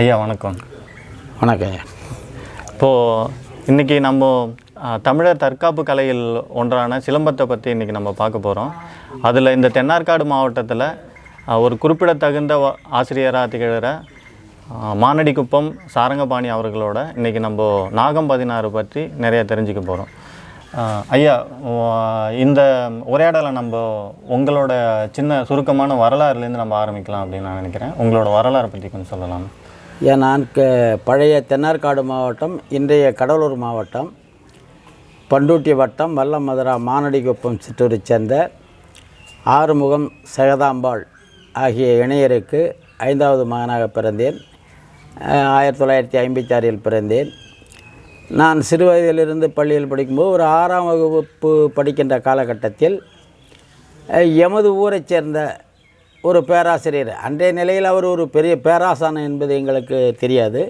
ஐயா வணக்கம். வணக்கம் ஐயா. இப்போது இன்றைக்கி நம்ம தமிழர் தற்காப்பு கலையில் ஒன்றான சிலம்பத்தை பற்றி இன்றைக்கி நம்ம பார்க்க போகிறோம். அதில் இந்த தென்னார்காடு மாவட்டத்தில் ஒரு குறிப்பிடத்தகுந்த ஆசிரியராக திகழற மானடிக்குப்பம் சாரங்கபாணி அவர்களோட இன்றைக்கி நம்ம நாகம் 16 பற்றி நிறையா தெரிஞ்சுக்க போகிறோம். ஐயா, இந்த உரையாடலை நம்ம உங்களோட சின்ன சுருக்கமான வரலாறுலேருந்து நம்ம ஆரம்பிக்கலாம் அப்படின்னு நான் நினைக்கிறேன். உங்களோட வரலாறை பற்றி கொஞ்சம் சொல்லலாம். ஏன் நான் பழைய தென்னார்காடு மாவட்டம், இன்றைய கடலூர் மாவட்டம், பண்டூட்டி வட்டம், வல்லமதுரா மானடிக்குப்பம் சிற்றூரை சேர்ந்த ஆறுமுகம் சகதாம்பாள் ஆகிய இணையருக்கு 5வது மகனாக பிறந்தேன். 1956 பிறந்தேன். நான் சிறு வயதிலிருந்து பள்ளியில் படிக்கும்போது ஒரு 6ஆம் வகுப்பு படிக்கின்ற காலகட்டத்தில் எமது ஊரைச் சேர்ந்த ஒரு பேராசிரியர், அன்றைய நிலையில் அவர் ஒரு பெரிய பேராசான் என்பது எங்களுக்கு தெரியாது.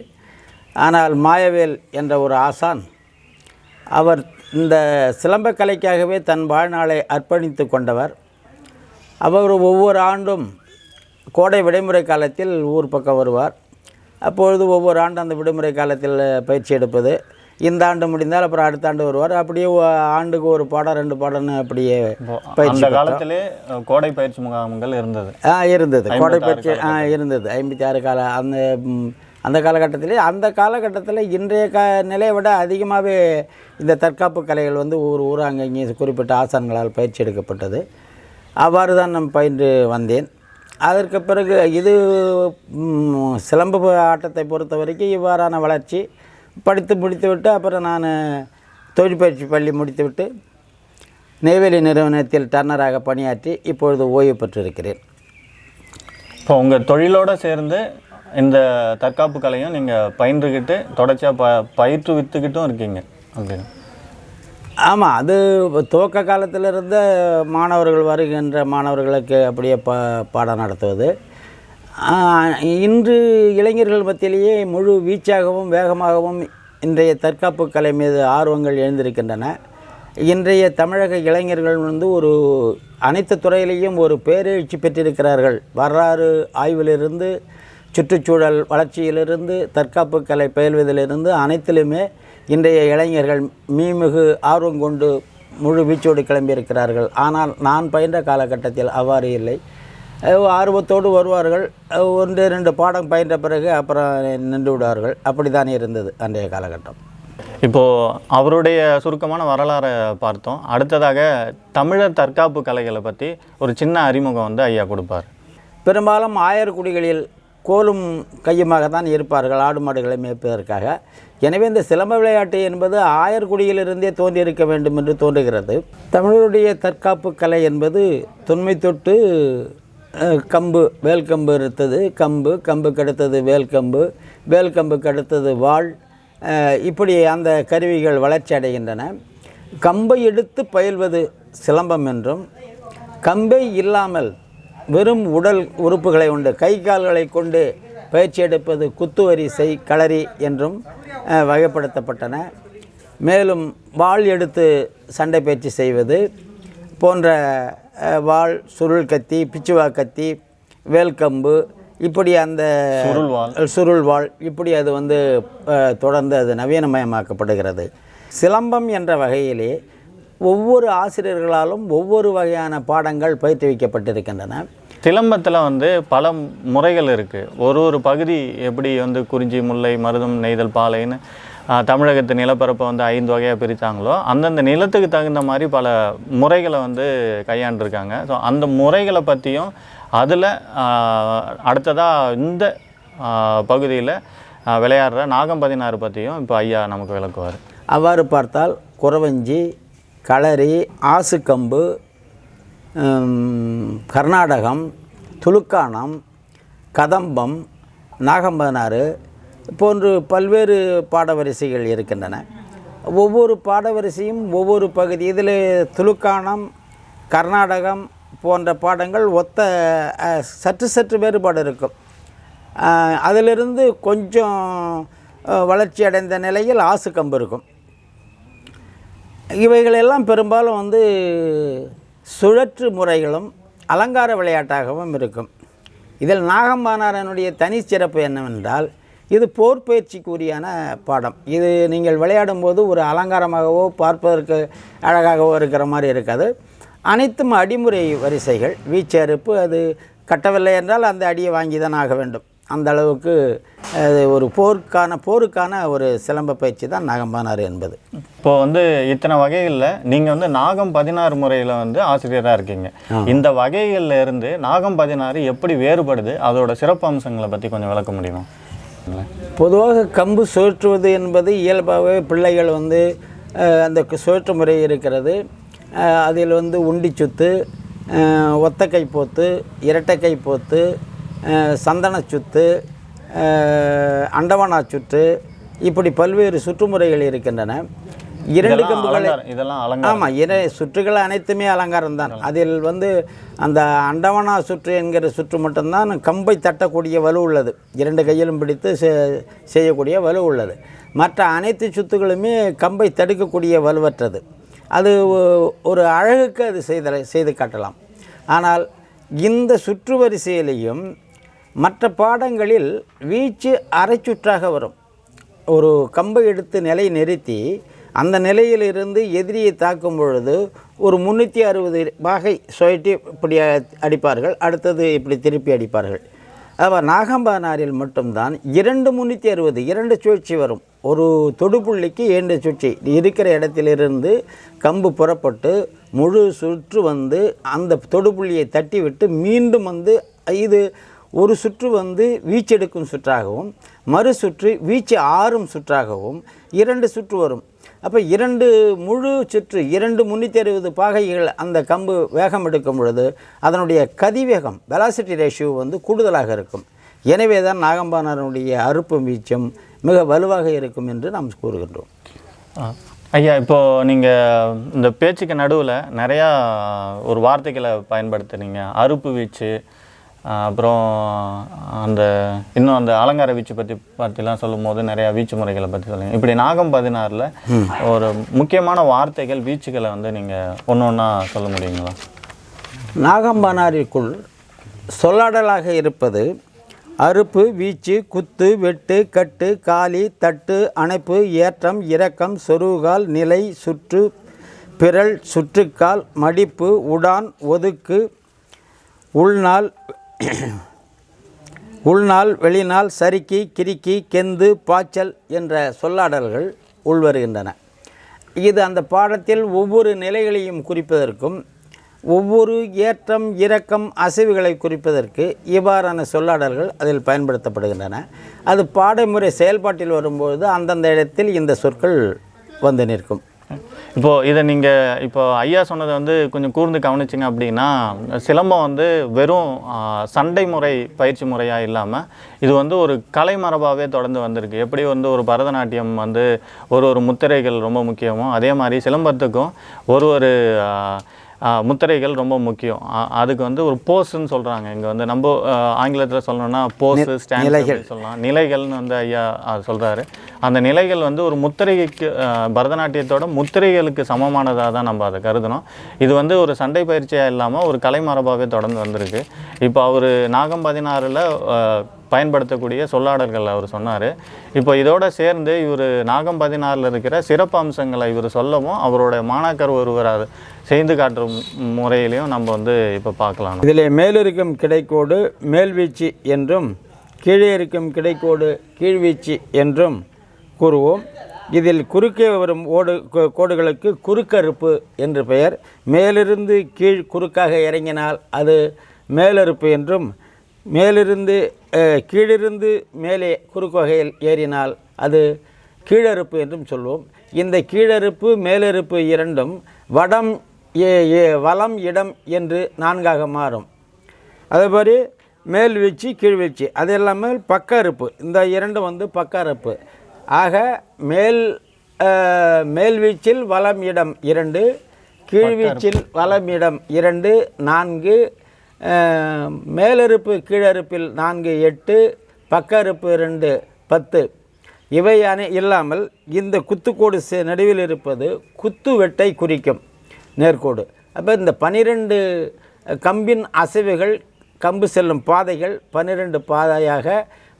ஆனால் மாயவேல் என்ற ஒரு ஆசான், அவர் இந்த சிலம்பக்கலைக்காகவே தன் வாழ்நாளை அர்ப்பணித்து கொண்டவர். அவர் ஒவ்வொரு ஆண்டும் கோடை விடுமுறை காலத்தில் ஊர் பக்கம் வருவார். அப்பொழுது ஒவ்வொரு ஆண்டும் அந்த விடுமுறை காலத்தில் பயிற்சி எடுப்பது. இந்த ஆண்டு முடிந்தால் அப்புறம் அடுத்த ஆண்டு வருவார். அப்படியே ஆண்டுக்கு ஒரு பாடம் 2 பாடம்னு அப்படியே பயிற்சி. காலத்திலே கோடை பயிற்சி முகாம்கள் இருந்தது. கோடை பயிற்சி இருந்தது 56 கால அந்த காலகட்டத்திலே. அந்த காலகட்டத்தில் இன்றைய நிலையை விட அதிகமாகவே இந்த தற்காப்பு கலைகள் ஊர் அங்கே குறிப்பிட்ட ஆசான்களால் பயிற்சி எடுக்கப்பட்டது. அவ்வாறு தான் நான் பயின்று வந்தேன். அதற்கு பிறகு இது சிலம்ப ஆட்டத்தை பொறுத்த வரைக்கும் இவ்வாறான வளர்ச்சி படித்து முடித்துவிட்டு அப்புறம் நான் தொழிற்பயிற்சி பள்ளி முடித்துவிட்டு நெய்வேலி நிறுவனத்தில் டர்னராக பணியாற்றி இப்பொழுது ஓய்வு பெற்றிருக்கிறேன். இப்போ உங்கள் தொழிலோடு சேர்ந்து இந்த தற்காப்பு கலையும் நீங்கள் பயின்றுக்கிட்டு தொடர்ச்சியாக பயிற்றுவித்துக்கிட்டும் இருக்கீங்க அப்படின்னு? ஆமாம், அது துவக்க காலத்திலிருந்து மாணவர்கள் வருகின்ற மாணவர்களுக்கு அப்படியே பாடம் நடத்துவது. இன்று இளைஞர்கள் மத்தியிலேயே முழு வீச்சாகவும் வேகமாகவும் இன்றைய தற்காப்பு கலை மீது ஆர்வங்கள் எழுந்திருக்கின்றன. இன்றைய தமிழக இளைஞர்கள் ஒரு அனைத்து துறையிலேயும் ஒரு பேரெழுச்சி பெற்றிருக்கிறார்கள். வரலாறு ஆய்விலிருந்து, சுற்றுச்சூழல் வளர்ச்சியிலிருந்து, தற்காப்பு கலை பயில்வதிலிருந்து அனைத்திலுமே இன்றைய இளைஞர்கள் மீமிகு ஆர்வம் கொண்டு முழு வீச்சோடு கிளம்பியிருக்கிறார்கள். ஆனால் நான் பயின்ற காலகட்டத்தில் அவ்வாறு இல்லை. ஆர்வத்தோடு வருவார்கள், 1-2 பாடம் பயின்ற பிறகு அப்புறம் நின்று விடுவார்கள். அப்படி தான் இருந்தது அன்றைய காலகட்டம். இப்போது அவருடைய சுருக்கமான வரலாறை பார்த்தோம். அடுத்ததாக தமிழர் தற்காப்பு கலைகளை பற்றி ஒரு சின்ன அறிமுகம் ஐயா கொடுப்பார். பெரும்பாலும் ஆயர்குடிகளில் கோலும் கையுமாக தான் இருப்பார்கள், ஆடு மாடுகளை மேய்ப்பதற்காக. எனவே இந்த சிலம்ப விளையாட்டு என்பது ஆயர்குடியிலிருந்தே தோன்றியிருக்க வேண்டும் என்று தோன்றுகிறது. தமிழருடைய தற்காப்பு கலை என்பது தொன்மை தொட்டு கம்பு, வேல்கம்பு இருந்தது, கம்புக்கு அடுத்தது வேல்கம்புக்கு அடுத்தது வாள், இப்படி அந்த கருவிகள் வளர்ச்சி அடைகின்றன. கம்பை எடுத்து பயில்வது சிலம்பம் என்றும், கம்பை இல்லாமல் வெறும் உடல் உறுப்புகளை கொண்டு கை கால்களை கொண்டு பயிற்சி எடுப்பது குத்துவரிசை, களரி என்றும் வகைப்படுத்தப்பட்டன. மேலும் வாள் எடுத்து சண்டை பயிற்சி செய்வது போன்ற வாள், சுருள் கத்தி, பிச்சுவா கத்தி, வேல்கம்பு, இப்படி அந்த சுருள் வாள், இப்படி அது தொடர்ந்து அது நவீனமயமாக்கப்படுகிறது. சிலம்பம் என்ற வகையிலே ஒவ்வொரு ஒவ்வொரு வகையான பாடங்கள் பயிற்றுவிக்கப்பட்டிருக்கின்றன. சிலம்பத்தில் பல முறைகள் இருக்குது. ஒரு பகுதி எப்படி குறிஞ்சி, முல்லை, மருதம், நெய்தல், பாலைன்னு தமிழகத்து நிலப்பரப்பை 5 வகையாக பிரித்தாங்களோ அந்தந்த நிலத்துக்கு தகுந்த மாதிரி பல முறைகளை கையாண்டிருக்காங்க. ஸோ அந்த முறைகளை பற்றியும் அதில் அடுத்ததாக இந்த பகுதியில் விளையாடுற நாகம் 16 பற்றியும் இப்போ ஐயா நமக்கு விளக்குவார். அவ்வாறு பார்த்தால் குறவஞ்சி, களரி, ஆசுக்கம்பு, கர்நாடகம், துலுக்கானம், கதம்பம், நாகம் 16 போன்று பல்வேறு பாடவரிசைகள் இருக்கின்றன. ஒவ்வொரு பாடவரிசையும் ஒவ்வொரு பகுதி. இதில் துலுக்கானம், கர்நாடகம் போன்ற பாடங்கள் சற்று வேறுபாடு இருக்கும். அதிலிருந்து கொஞ்சம் வளர்ச்சி அடைந்த நிலையில் ஆசுக்கம்பு இருக்கும். இவைகளெல்லாம் பெரும்பாலும் சுழற்று முறைகளும் அலங்கார விளையாட்டாகவும் இருக்கும். இதில் நாகம்பானாரனுடைய தனி சிறப்பு என்னவென்றால், இது போர் பயிற்சிக்குரியான பாடம். இது நீங்கள் விளையாடும்போது ஒரு அலங்காரமாகவோ பார்ப்பதற்கு அழகாகவோ இருக்கிற மாதிரி இருக்காது. அனைத்தும் அடிமுறை வரிசைகள். வீச்சு அறுப்பு, அது கட்டவில்லை என்றால் அந்த அடியை வாங்கி தான் ஆக வேண்டும். அந்த அளவுக்கு ஒரு போருக்கான ஒரு சிலம்ப பயிற்சி தான் நாகம்பானாறு என்பது. இப்போது வந்து இத்தனை வகைகளில் நீங்கள் வந்து நாகம் 16 முறையில் வந்து ஆசிரியராக இருக்கீங்க. இந்த வகைகளில் இருந்து நாகம் 16 எப்படி வேறுபடுது, அதோட சிறப்பு அம்சங்களை பற்றி கொஞ்சம் விளக்க முடியுமா? பொதுவாக கம்பு சுழற்றுவது என்பது இயல்பாகவே பிள்ளைகள் வந்து அந்த சுழற்று முறை இருக்கிறது. அதில் வந்து உண்டி சுத்து, ஒத்தக்கை போத்து, இரட்டைக்கை போத்து, சந்தன சுத்து, அண்டவனா சுற்று, இப்படி பல்வேறு சுற்றுமுறைகள் இருக்கின்றன. 2 கம்புகளை இதெல்லாம் ஆமாம், சுற்றுகள் அனைத்துமே அலங்காரம் தான். அதில் வந்து அந்த அண்டவனா சுற்று என்கிற சுற்று மட்டும்தான் கம்பை தட்டக்கூடிய வலு உள்ளது. 2 கையிலும் பிடித்து செய்யக்கூடிய வலு உள்ளது. மற்ற அனைத்து சுத்துகளுமே கம்பை தடுக்கக்கூடிய வலுவற்றது. அது ஒரு அழகுக்கு அது செய்து காட்டலாம். ஆனால் இந்த சுற்று வரிசையிலையும் மற்ற பாடங்களில் வீச்சு அரை சுற்றாக வரும். ஒரு கம்பை எடுத்து நிலை நிறுத்தி அந்த நிலையிலிருந்து எதிரியை தாக்கும் பொழுது ஒரு 360 பாகை சுழட்டி இப்படி அடிப்பார்கள், அடுத்தது இப்படி திருப்பி அடிப்பார்கள். அதாவது நாகம்பானாரில் மட்டும்தான் 360 2 சுழற்சி வரும். ஒரு தொடுப்புள்ளிக்கு 2 சுழற்சி இருக்கிற இடத்திலிருந்து கம்பு புறப்பட்டு முழு சுற்று வந்து அந்த தொடுப்புள்ளியை தட்டி விட்டு மீண்டும் வந்து இது ஒரு சுற்று வந்து வீச்செடுக்கும் சுற்றாகவும் மறு சுற்று வீச்சு ஆறும் சுற்றாகவும் 2 சுற்று வரும். அப்போ 2 முழு சுற்று 360 பாகைகள் அந்த கம்பு வேகம் எடுக்கும் பொழுது அதனுடைய கதிவேகம் வெலாசிட்டி ரேஷியோ வந்து கூடுதலாக இருக்கும். எனவே தான் நாகம்பானாருடைய அறுப்பு வீச்சம் மிக வலுவாக இருக்கும் என்று நாம் கூறுகின்றோம். ஐயா, இப்போது நீங்கள் இந்த பேச்சுக்கு நடுவில் நிறையா ஒரு வார்த்தைகளை பயன்படுத்துனீங்க. அறுப்பு வீச்சு, அப்புறம் இன்னும் அந்த அலங்கார வீச்சு பற்றிலாம் சொல்லும் போது நிறையா வீச்சு முறைகளை பற்றி சொல்லுங்கள். இப்படி நாகம் 16ல் ஒரு முக்கியமான வார்த்தைகள் வீச்சுகளை வந்து நீங்கள் ஒன்று ஒன்றா சொல்ல முடியுங்களா? நாகம்பானாரிற்குள் சொல்லாடலாக இருப்பது அறுப்பு, வீச்சு, குத்து, வெட்டு, கட்டு, காலி, தட்டு, அணைப்பு, ஏற்றம், இறக்கம், சொருகால், நிலை, சுற்று, பிறல், சுற்றுக்கால், மடிப்பு, உடான், ஒதுக்கு, உள்நாள், வெளிநாள், சறுக்கி, கிறுக்கி, கெந்து, பாய்ச்சல் என்ற சொல்லாடல்கள் உள்வருகின்றன. இது அந்த பாடத்தில் ஒவ்வொரு நிலைகளையும் குறிப்பதற்கும் ஒவ்வொரு ஏற்றம், இறக்கம், அசைவுகளை குறிப்பதற்கு இவ்வாறான சொல்லாடல்கள் அதில் பயன்படுத்தப்படுகின்றன. அது பாடமுறை செயல்பாட்டில் வரும்போது அந்தந்த இடத்தில் இந்த சொற்கள் வந்து நிற்கும். இப்போது இதை நீங்கள் இப்போ ஐயா சொன்னதை வந்து கொஞ்சம் கூர்ந்து கவனிச்சிங்க அப்படின்னா, சிலம்பம் வந்து வெறும் சண்டை முறை பயிற்சி முறையாக இல்லாமல் இது வந்து ஒரு கலை மரபாகவே தொடர்ந்து வந்திருக்கு. எப்படி வந்து ஒரு பரதநாட்டியம் வந்து ஒரு முத்திரைகள் ரொம்ப முக்கியமோ, அதே மாதிரி சிலம்பத்துக்கும் ஒரு முத்திரைகள் ரொம்ப முக்கியம். அதுக்கு வந்து ஒரு போஸ்ன்னு சொல்கிறாங்க. இங்கே வந்து நம்ம ஆங்கிலத்தில் சொல்லணும்னா போஸு, ஸ்டாண்ட் சொல்லலாம். நிலைகள்னு வந்து ஐயா சொல்கிறாரு. அந்த நிலைகள் வந்து ஒரு முத்திரைக்கு பரதநாட்டியத்தோட முத்திரைகளுக்கு சமமானதாக தான் நம்ம அதை கருதணும். இது வந்து ஒரு சண்டை பயிற்சியாக இல்லாமல் ஒரு கலை மரபாகவே தொடர்ந்து வந்திருக்கு. இப்போ அவர் நாகம் 16ல் பயன்படுத்தக்கூடிய சொல்லாடல்கள் அவர் சொன்னார். இப்போ இதோட சேர்ந்து இவர் நாகம் 16ல் இருக்கிற சிறப்பு அம்சங்களை இவர் சொல்லவும் அவரோட மாணாக்கர் ஒருவர் அதை செய்து காட்டும் முறையிலையும் நம்ம வந்து இப்போ பார்க்கலாம். இதில் மேலிருக்கும் கிடைக்கோடு மேல்வீச்சு என்றும் கீழே இருக்கும் கிடைக்கோடு கீழ்வீச்சு என்றும் கூறுவோம். இதில் குறுக்கே வரும் கோடுகளுக்கு குறுக்கறுப்பு என்று பெயர். மேலிருந்து கீழ் குறுக்காக இறங்கினால் அது மேலறுப்பு என்றும், கீழிருந்து மேலே குறுக்கு வகையில் ஏறினால் அது கீழறுப்பு என்றும் சொல்வோம். இந்த கீழறுப்பு மேலறுப்பு இரண்டும் வலம் இடம் என்று 4ஆக மாறும். அதேமாதிரி மேல் வீச்சு கீழ் வீச்சு அது எல்லாமே பக்க அறுப்பு. இந்த இரண்டும் வந்து பக்க அறுப்பு. ஆக மேல் வீச்சில் வலம் இடம் 2, கீழ்வீச்சில் வலம் இடம் 2 4, மேலறுப்பு கீழறுப்பில் 4 8, பக்க அறுப்பு 2 10. இவை இல்லாமல் இந்த குத்துக்கோடு நடுவில் இருப்பது குத்து வெட்டை குறிக்கும் நேர்கோடு. அப்போ இந்த 12 கம்பின் அசைவுகள், கம்பு செல்லும் பாதைகள் 12 பாதையாக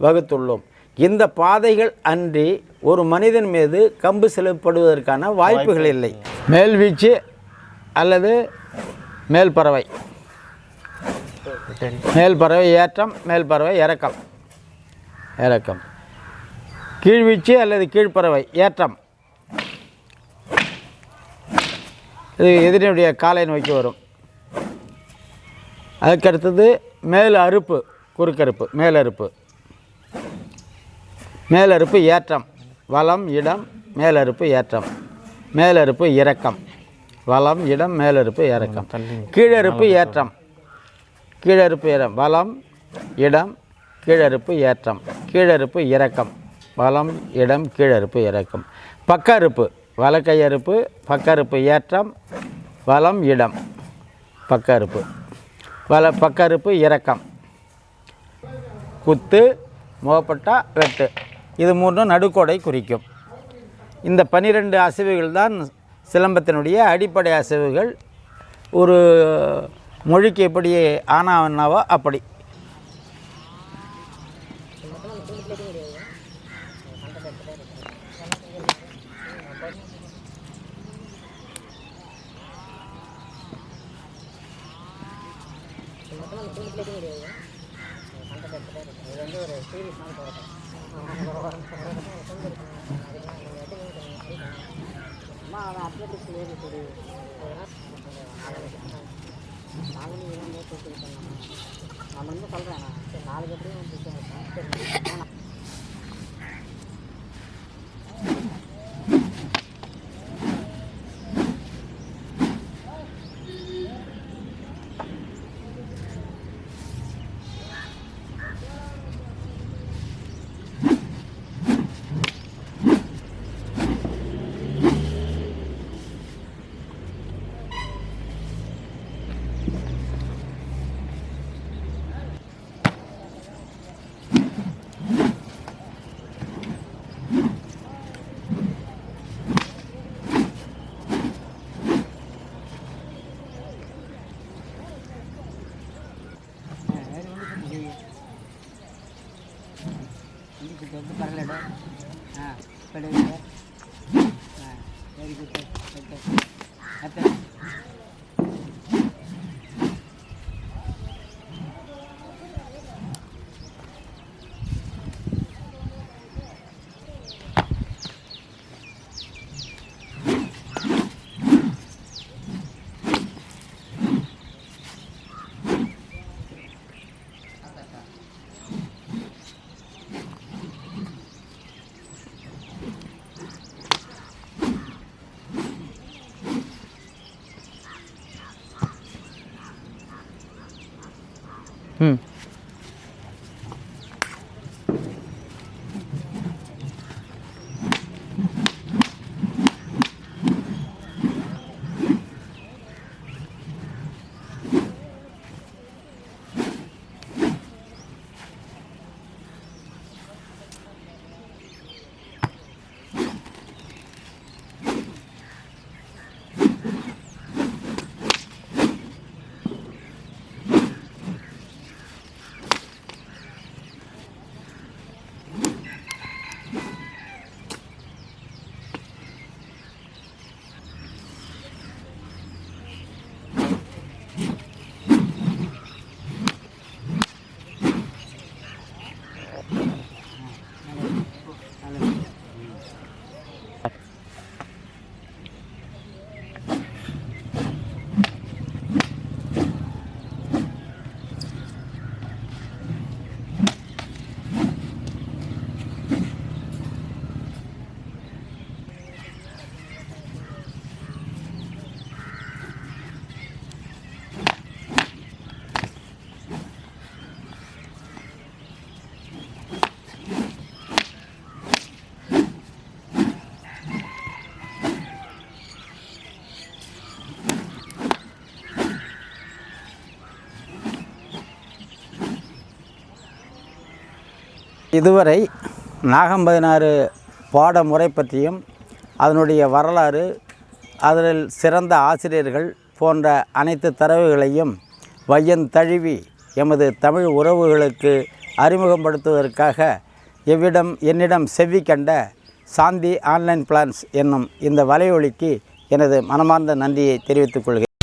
வகுத்துள்ளோம். இந்த பாதைகள் அன்றி ஒரு மனிதன் மீது கம்பு செலுத்தப்படுவதற்கான வாய்ப்புகள் இல்லை. மேல்வீச்சு அல்லது மேல்பறவை, மேல்பறவை ஏற்றம், மேல்பறவை இறக்கம், இறக்கம். கீழ்வீச்சு அல்லது கீழ்ப்பறவை ஏற்றம், இது எதிரினுடைய காலை நோக்கி வரும். அதுக்கடுத்தது மேல் அறுப்பு, குறுக்கறுப்பு, மேலறுப்பு, மேலறுப்பு ஏற்றம், வலம் இடம் மேலறுப்பு ஏற்றம், மேலறுப்பு இறக்கம், வலம் இடம் மேலறுப்பு இறக்கம். கீழறுப்பு ஏற்றம், கீழறுப்பு இடம், வலம் இடம் கீழறுப்பு ஏற்றம், கீழறுப்பு இறக்கம், வலம் இடம் கீழறுப்பு இறக்கம். பக்க அறுப்பு, வலக்கை அறுப்பு, பக்க அறுப்பு ஏற்றம், வலம் இடம் பக்க அறுப்பு, பக்க அறுப்பு இறக்கம். குத்து, முகப்பட்டா, வெட்டு, இது மூன்றும் நடுக்கோடை குறிக்கும். இந்த 12 அசைவுகள் தான் சிலம்பத்தினுடைய அடிப்படை அசைவுகள். ஒரு மொழிக்கு எப்படி ஆனாவோ அப்படி. இதுவரை நாகம் 16 பாடமுறை பற்றியும் அதனுடைய வரலாறு, அதில் சிறந்த ஆசிரியர்கள் போன்ற அனைத்து தரவுகளையும் வையன் தழுவி எமது தமிழ் உறவுகளுக்கு அறிமுகப்படுத்துவதற்காக என்னிடம் செவ்வி கண்ட சாந்தி ஆன்லைன் பிளான்ஸ் என்னும் இந்த வலையொலிக்கு எனது மனமார்ந்த நன்றியை தெரிவித்துக் கொள்கிறேன்.